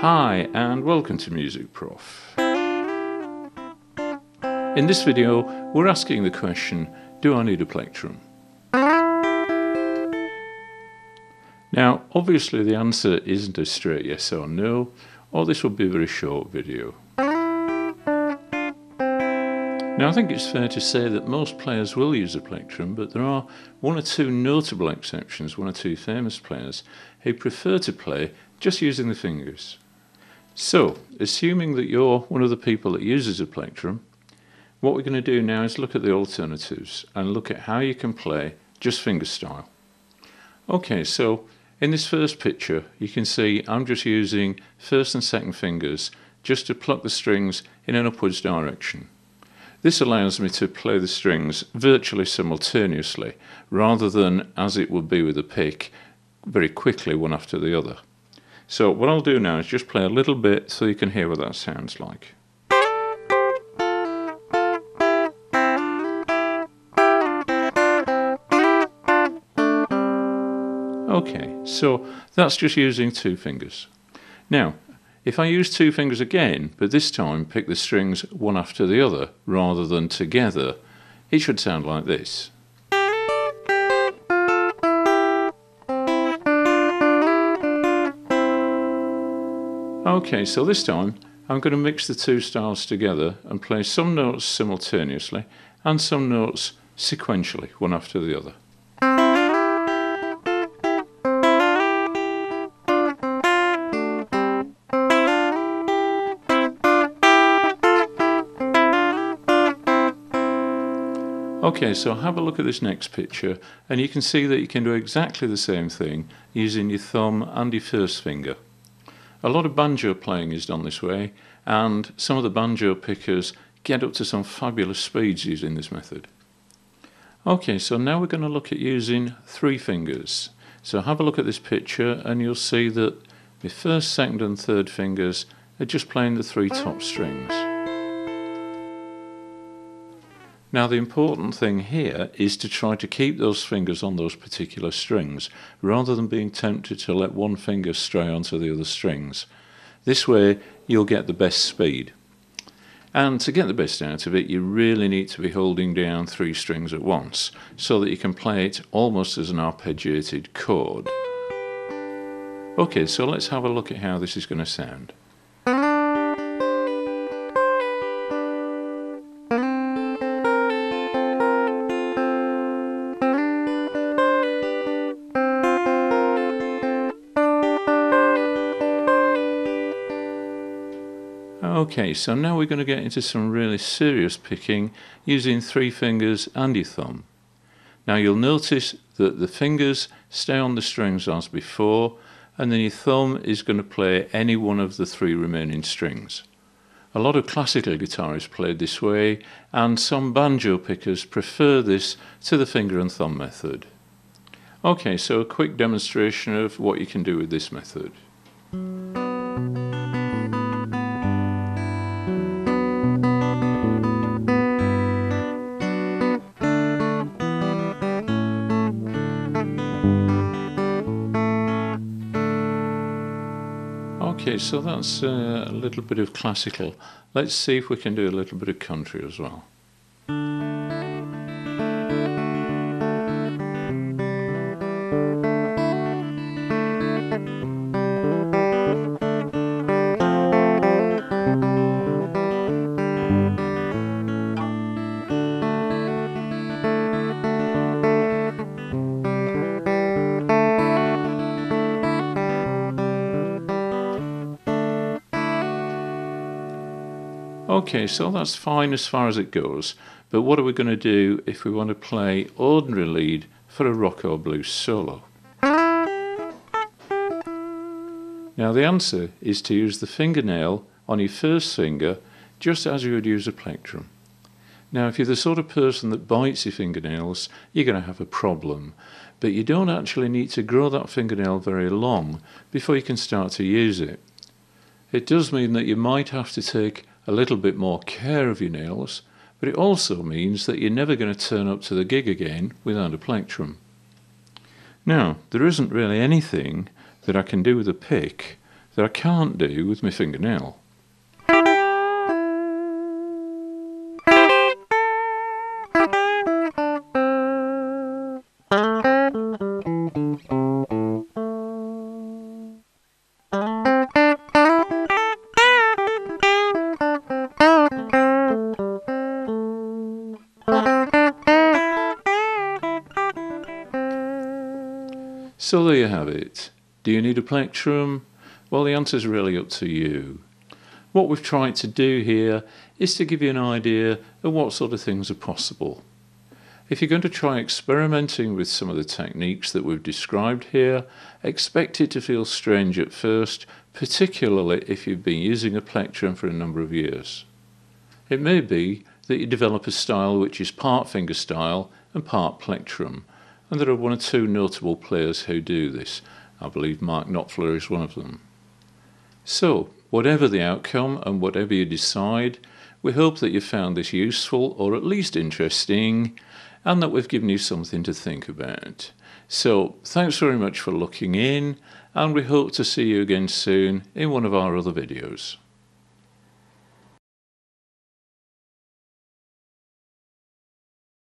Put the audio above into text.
Hi and welcome to music-prof. In this video we're asking the question, do I need a plectrum? Now obviously the answer isn't a straight yes or no, or this would be a very short video. Now I think it's fair to say that most players will use a plectrum, but there are one or two notable exceptions, one or two famous players who prefer to play just using the fingers. So, assuming that you're one of the people that uses a plectrum, what we're going to do now is look at the alternatives and look at how you can play just fingerstyle. Okay, so in this first picture you can see I'm just using first and second fingers just to pluck the strings in an upwards direction. This allows me to play the strings virtually simultaneously rather than, as it would be with a pick, very quickly one after the other. So what I'll do now is just play a little bit so you can hear what that sounds like. Okay, so that's just using two fingers. Now, if I use two fingers again, but this time pick the strings one after the other rather than together, it should sound like this. Okay, so this time I'm going to mix the two styles together and play some notes simultaneously and some notes sequentially, one after the other. Okay, so have a look at this next picture and you can see that you can do exactly the same thing using your thumb and your first finger. A lot of banjo playing is done this way, and some of the banjo pickers get up to some fabulous speeds using this method. Okay, so now we're going to look at using three fingers. So have a look at this picture and you'll see that the first, second and third fingers are just playing the three top strings. Now the important thing here is to try to keep those fingers on those particular strings rather than being tempted to let one finger stray onto the other strings. This way you'll get the best speed. And to get the best out of it you really need to be holding down three strings at once so that you can play it almost as an arpeggiated chord. Okay, so let's have a look at how this is going to sound. Okay, so now we're going to get into some really serious picking using three fingers and your thumb. Now you'll notice that the fingers stay on the strings as before, and then your thumb is going to play any one of the three remaining strings. A lot of classical guitarists played this way, and some banjo pickers prefer this to the finger and thumb method. Okay, so a quick demonstration of what you can do with this method. Okay, so that's a little bit of classical. Let's see if we can do a little bit of country as well. Okay, so that's fine as far as it goes, but what are we going to do if we want to play ordinary lead for a rock or blues solo? Now the answer is to use the fingernail on your first finger just as you would use a plectrum. Now if you're the sort of person that bites your fingernails, you're going to have a problem, but you don't actually need to grow that fingernail very long before you can start to use it. It does mean that you might have to take a little bit more care of your nails, but it also means that you're never going to turn up to the gig again without a plectrum. Now, there isn't really anything that I can do with a pick that I can't do with my fingernail. So there you have it. Do you need a plectrum? Well, the answer's really up to you. What we've tried to do here is to give you an idea of what sort of things are possible. If you're going to try experimenting with some of the techniques that we've described here, expect it to feel strange at first, particularly if you've been using a plectrum for a number of years. It may be that you develop a style which is part fingerstyle and part plectrum, and there are one or two notable players who do this. I believe Mark Knopfler is one of them. So, whatever the outcome and whatever you decide, we hope that you found this useful or at least interesting, and that we've given you something to think about. So, thanks very much for looking in, and we hope to see you again soon in one of our other videos.